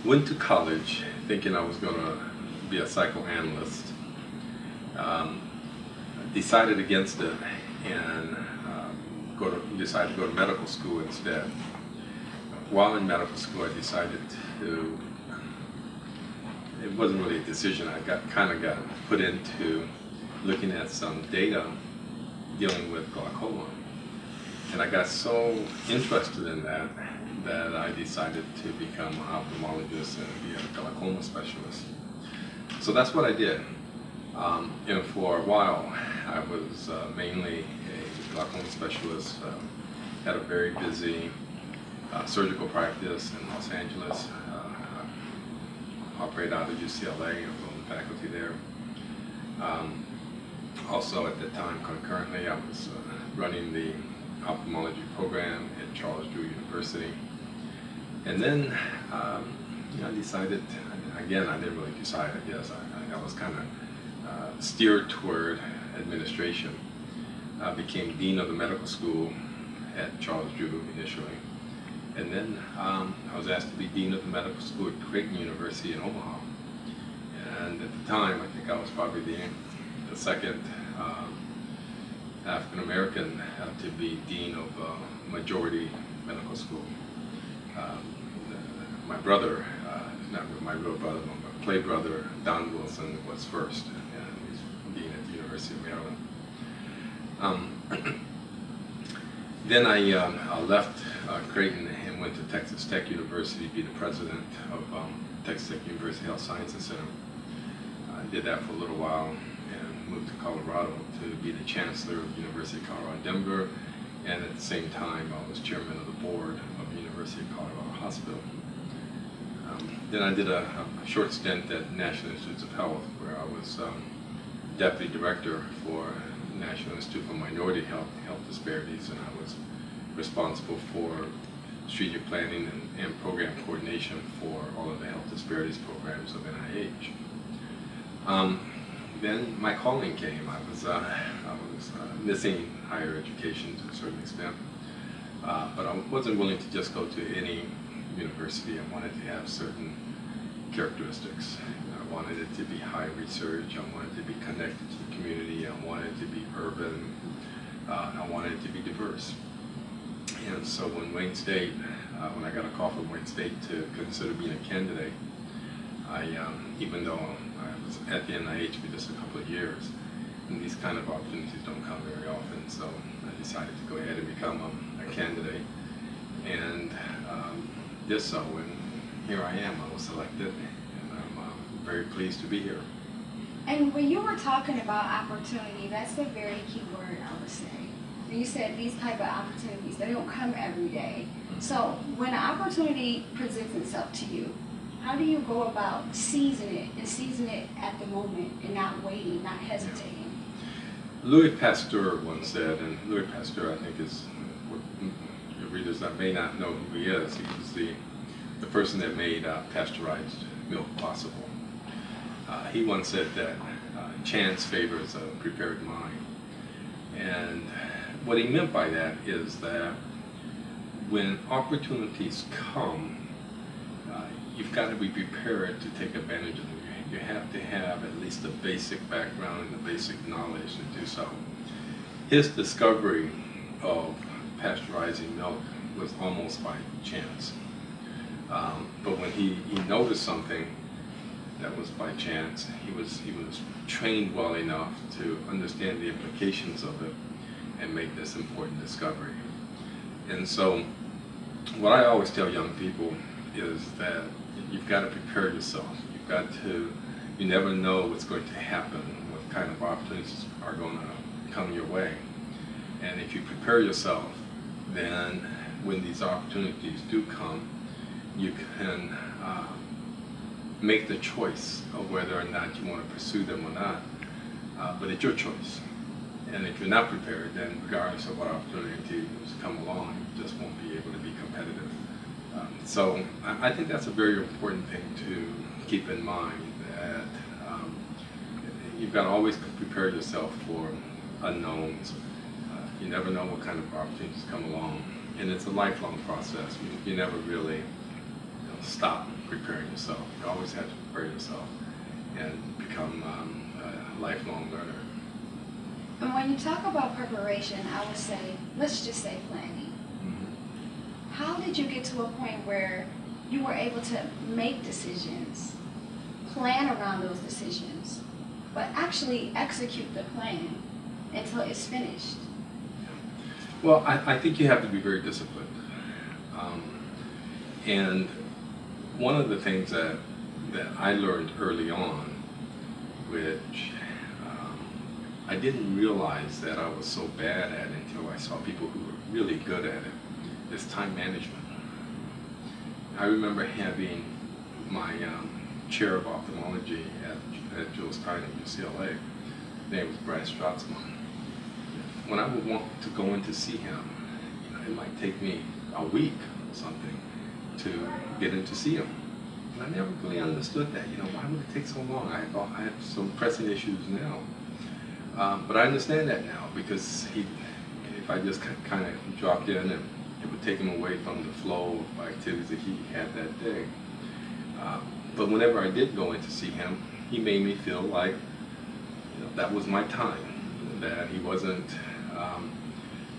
Went to college thinking I was going to be a psychoanalyst. Decided against it and decided to go to medical school instead. While in medical school, I decided to, it wasn't really a decision, I kind of got put into looking at some data dealing with glaucoma. And I got so interested in that I decided to become an ophthalmologist and be a glaucoma specialist. So that's what I did. And for a while, I was mainly a glaucoma specialist. Had a very busy surgical practice in Los Angeles. Operated out of UCLA, I was on the faculty there. Also at the time, concurrently, I was running the ophthalmology program at Charles Drew University. And then I decided, again, I didn't really decide, I guess. I was kind of steered toward administration. I became dean of the medical school at Charles Drew initially. And then I was asked to be dean of the medical school at Creighton University in Omaha. And at the time, I think I was probably the second African American to be dean of a majority medical school. My brother, not my real brother, but my play brother, Don Wilson, was first, and he's dean at the University of Maryland. Then I left Creighton and went to Texas Tech University to be the president of Texas Tech University Health Sciences Center. I did that for a little while and moved to Colorado to be the chancellor of the University of Colorado Denver, and at the same time I was chairman of the board of the University of Colorado Hospital. Then I did a short stint at National Institutes of Health, where I was deputy director for National Institute for Minority Health Disparities, and I was responsible for strategic planning and program coordination for all of the health disparities programs of NIH. Then my calling came. I was missing higher education to a certain extent, but I wasn't willing to just go to any university. I wanted to have certain characteristics. I wanted it to be high research. I wanted it to be connected to the community. I wanted it to be urban. I wanted it to be diverse. And so when Wayne State, when I got a call from Wayne State to consider being a candidate, even though I was at the NIH for just a couple of years, and these kind of opportunities don't come very often, so I decided to go ahead and become a candidate. And did so, and here I am. I was selected, and I'm very pleased to be here. And when you were talking about opportunity, that's a very key word, I would say. You said these type of opportunities, they don't come every day. So when an opportunity presents itself to you, how do you go about seizing it and seizing it at the moment and not waiting, not hesitating? Louis Pasteur once said, and Louis Pasteur I think is, your readers that may not know who he is, he was the person that made pasteurized milk possible. He once said that chance favors a prepared mind. And what he meant by that is that when opportunities come, you've got to be prepared to take advantage of them. You have to have at least the basic background and the basic knowledge to do so. His discovery of pasteurizing milk was almost by chance. But when he noticed something that was by chance, he was trained well enough to understand the implications of it and make this important discovery. And so what I always tell young people is that you've got to prepare yourself. You never know what's going to happen, what kind of opportunities are going to come your way. And if you prepare yourself, then when these opportunities do come, you can make the choice of whether or not you want to pursue them or not. But it's your choice. And if you're not prepared, then regardless of what opportunities come along, you just won't be able to be competitive. So I think that's a very important thing to keep in mind, that you've got to always prepare yourself for unknowns. You never know what kind of opportunities come along. And it's a lifelong process. You never really stop preparing yourself. You always have to prepare yourself and become a lifelong learner. And when you talk about preparation, I would say, let's just say planning. Mm-hmm. How did you get to a point where you were able to make decisions, plan around those decisions, but actually execute the plan until it's finished? Well, I think you have to be very disciplined. And one of the things that I learned early on, which I didn't realize that I was so bad at until I saw people who were really good at it, is time management. I remember having my chair of ophthalmology at Jules Stein at UCLA. His name was Brad Stratzman. When I would want to go in to see him, it might take me a week or something to get in to see him. And I never really understood that. Why would it take so long? I thought I have some pressing issues now. But I understand that now, because if I just kind of dropped in, and it would take him away from the flow of activities that he had that day. But whenever I did go in to see him, he made me feel like that was my time, that he wasn't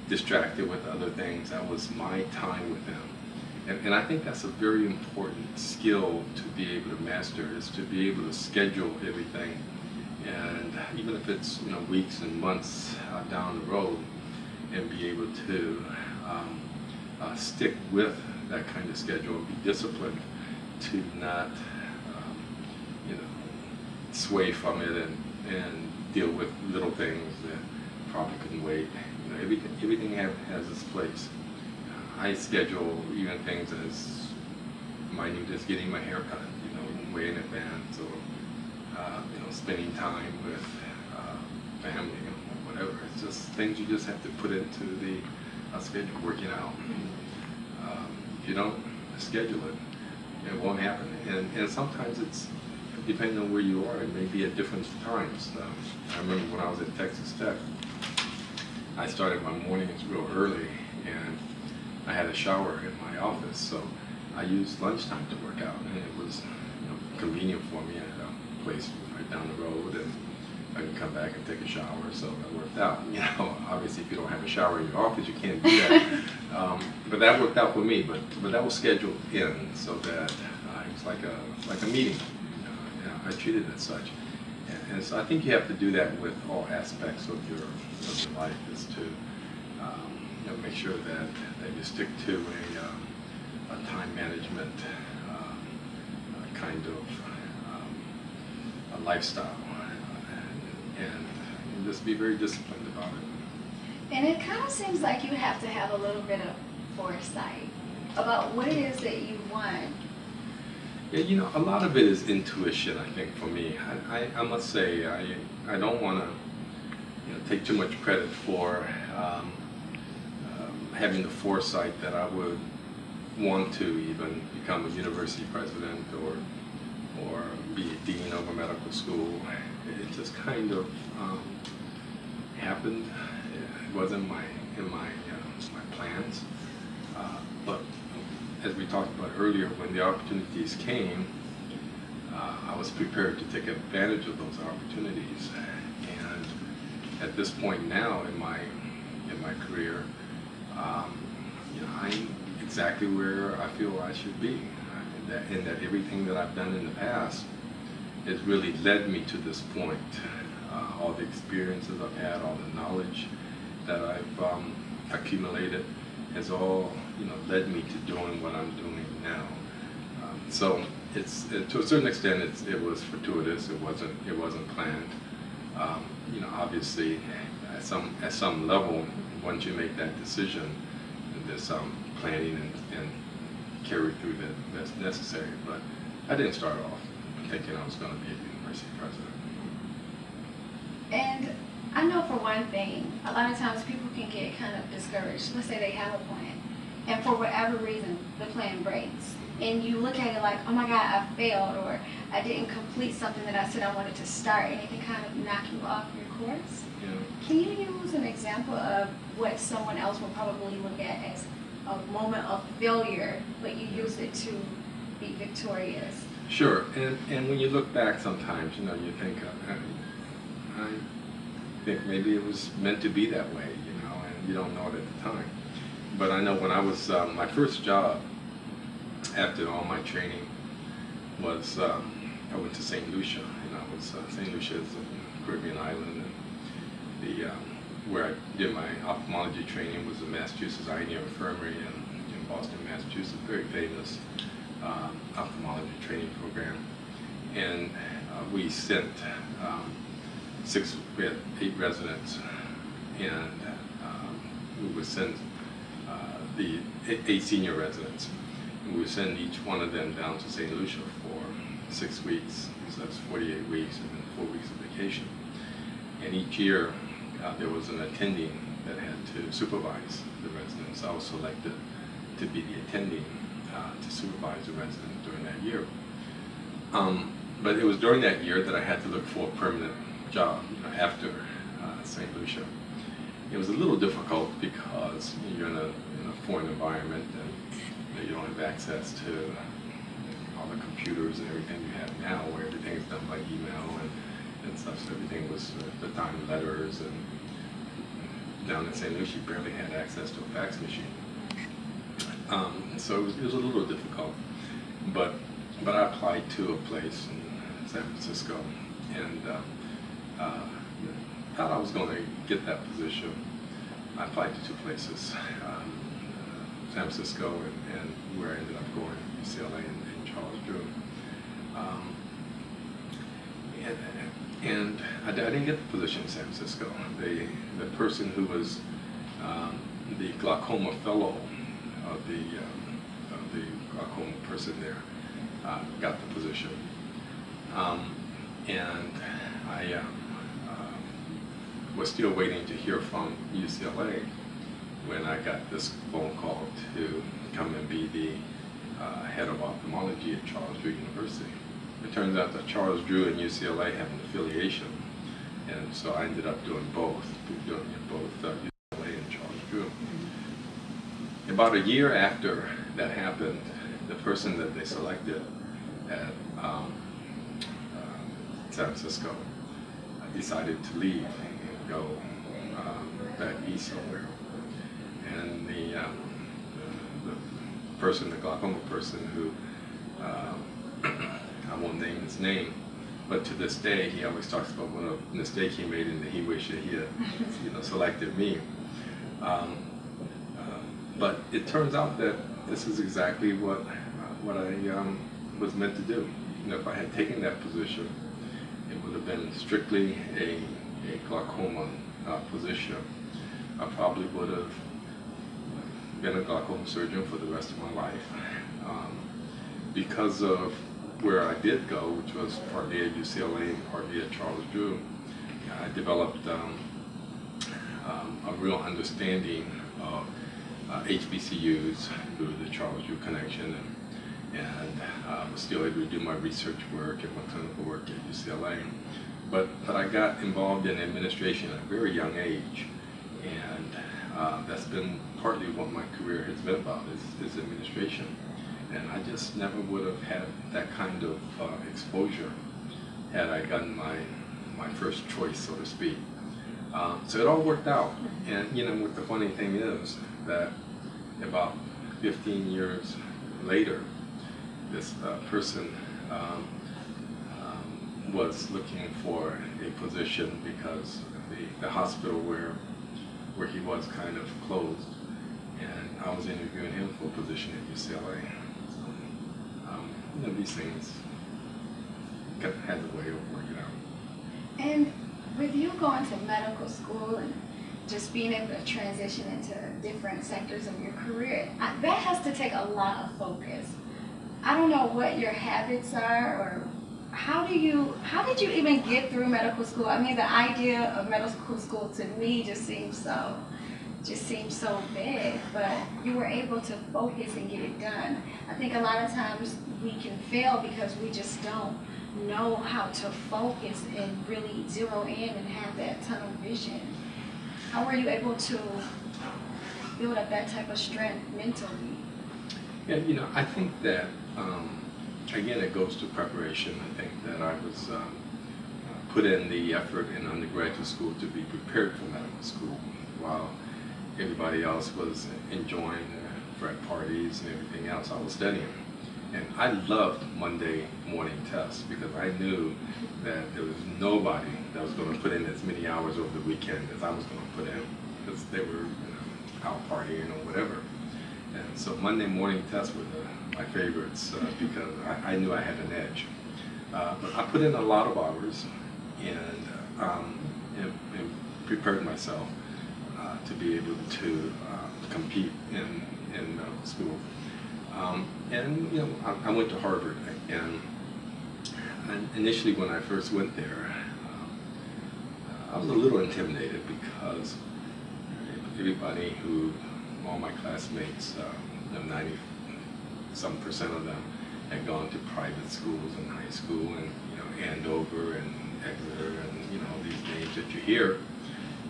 distracted with other things. That was my time with him. And I think that's a very important skill to be able to master, is to be able to schedule everything. And even if it's weeks and months down the road, and be able to stick with that kind of schedule, be disciplined to not sway from it and deal with little things that probably couldn't wait. Everything has its place. I schedule even things as minute as getting my hair cut, way in advance, or spending time with family, whatever. It's just things you just have to put into the schedule. Working out. If you don't schedule it, it won't happen. And sometimes it's depending on where you are. It may be at different times. I remember when I was at Texas Tech, I started my mornings real early, and I had a shower in my office, so I used lunchtime to work out, and it was convenient for me. I had a place right down the road, and I could come back and take a shower, so that worked out. Obviously if you don't have a shower in your office, you can't do that. But that worked out for me, but that was scheduled in, so that it was like a meeting. I treated it as such. And so I think you have to do that with all aspects of your life, is to make sure that you stick to a time management kind of a lifestyle, and just be very disciplined about it. And it kind of seems like you have to have a little bit of foresight about what it is that you want. Yeah, a lot of it is intuition, I think, for me. I must say, I don't want to take too much credit for having the foresight that I would want to even become a university president or be a dean of a medical school. It just kind of happened. It wasn't in my plans. But as we talked about earlier, when the opportunities came, I was prepared to take advantage of those opportunities. And at this point now in my career, I'm exactly where I feel I should be. And that everything that I've done in the past has really led me to this point. All the experiences I've had, all the knowledge that I've accumulated has all led me to doing what I'm doing now. So it's to a certain extent it was fortuitous. It wasn't planned. Obviously at some level, once you make that decision, there's some planning and carry through that's necessary. But I didn't start off thinking I was going to be a university president. And I know for one thing, a lot of times people can get kind of discouraged. Let's say they have a plan, and for whatever reason, the plan breaks. And you look at it like, oh my God, I failed, or I didn't complete something that I said I wanted to start, and it can kind of knock you off your course. Yeah. Can you use an example of what someone else will probably look at as a moment of failure, but you use it to be victorious. Sure, and when you look back sometimes, you know, you think, I think maybe it was meant to be that way, you know, and you don't know it at the time. But I know when I was, my first job after all my training was, I went to St. Lucia, and I was, St. Lucia is a Caribbean island, and the, where I did my ophthalmology training was the Massachusetts Eye and Ear Infirmary in Boston, Massachusetts, very famous ophthalmology training program. And we sent we had 8 residents, and we would send the 8 senior residents. And we would send each one of them down to St. Lucia for 6 weeks, so that's 48 weeks, and then 4 weeks of vacation. And each year there was an attending that had to supervise the residents. I was selected to be the attending to supervise the residents during that year. But it was during that year that I had to look for a permanent job, you know, after St. Lucia. It was a little difficult because you're in a foreign environment, and you don't have access to all the computers and everything you have now, where everything is done by email and stuff. So everything was at the time letters, and down in St. Lucia you barely had access to a fax machine. So it was a little difficult, but I applied to a place in San Francisco, and thought I was going to get that position. I applied to 2 places, San Francisco and where I ended up going, UCLA and Charles Drew. And I didn't get the position in San Francisco. The person who was the glaucoma fellow of the glaucoma person there got the position, and I was still waiting to hear from UCLA when I got this phone call to come and be the head of ophthalmology at Charles Drew University. It turns out that Charles Drew and UCLA have an affiliation, and so I ended up doing both UCLA and Charles Drew. About a year after that happened, the person that they selected at San Francisco decided to leave and go back east somewhere. And the person, the glaucoma person who, I won't name his name, but to this day he always talks about what a mistake he made and that he wished that he had, you know, selected me. But it turns out that this is exactly what I was meant to do. You know, if I had taken that position, it would have been strictly a glaucoma position. I probably would have been a glaucoma surgeon for the rest of my life. Because of where I did go, which was partly at UCLA and partly at Charles Drew, I developed a real understanding of HBCUs through the Charles Drew connection, and was still able to do my research work and my clinical work at UCLA. But I got involved in administration at a very young age, and that's been partly what my career has been about, is administration. And I just never would have had that kind of exposure had I gotten my first choice, so to speak. So it all worked out. And you know, what the funny thing is that about 15 years later, this person was looking for a position because the hospital where he was kind of closed, and I was interviewing him for a position at UCLA. You know, these things had a way of working out. And with you going to medical school and just being able to transition into different sectors of your career, that has to take a lot of focus. I don't know what your habits are, or how did you even get through medical school? I mean, the idea of medical school to me just seems so big, but you were able to focus and get it done. I think a lot of times we can fail because we just don't know how to focus and really zero in and have that tunnel vision. How were you able to build up that type of strength mentally? Yeah, you know, I think that again, it goes to preparation. I think that I was put in the effort in undergraduate school to be prepared for medical school, while everybody else was enjoying frat parties and everything else. I was studying. And I loved Monday morning tests because I knew that there was nobody that was going to put in as many hours over the weekend as I was going to put in, because they were out partying or whatever. And so Monday morning tests were my favorites because I knew I had an edge. But I put in a lot of hours and prepared myself to be able to compete in medical school. And you know, I went to Harvard, and initially when I first went there, I was a little intimidated because everybody all my classmates, 90-some% of them had gone to private schools in high school, and Andover and Exeter and these names that you hear.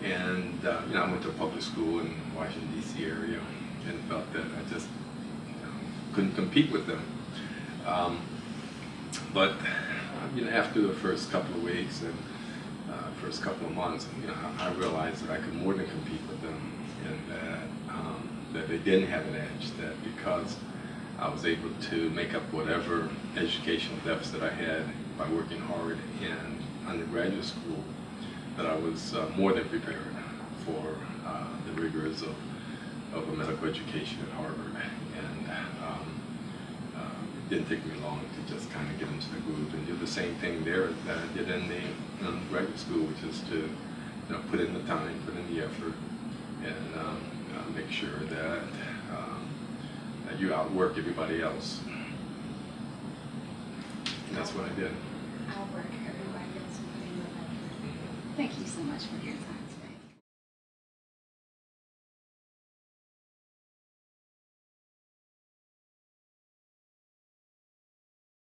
And I went to public school in Washington D.C. area and felt that I just couldn't compete with them. But after the first couple of weeks and first couple of months, I realized that I could more than compete with them, and that they didn't have an edge. That because I was able to make up whatever educational deficit I had by working hard in undergraduate school, that I was more than prepared for the rigors of a medical education at Harvard. And it didn't take me long to just kind of get into the groove and do the same thing there that I did in the graduate school, which is to put in the time, put in the effort, and make sure that you outwork everybody else. And that's what I did. Outwork everybody else and put in the effort. Thank you so much for your time today.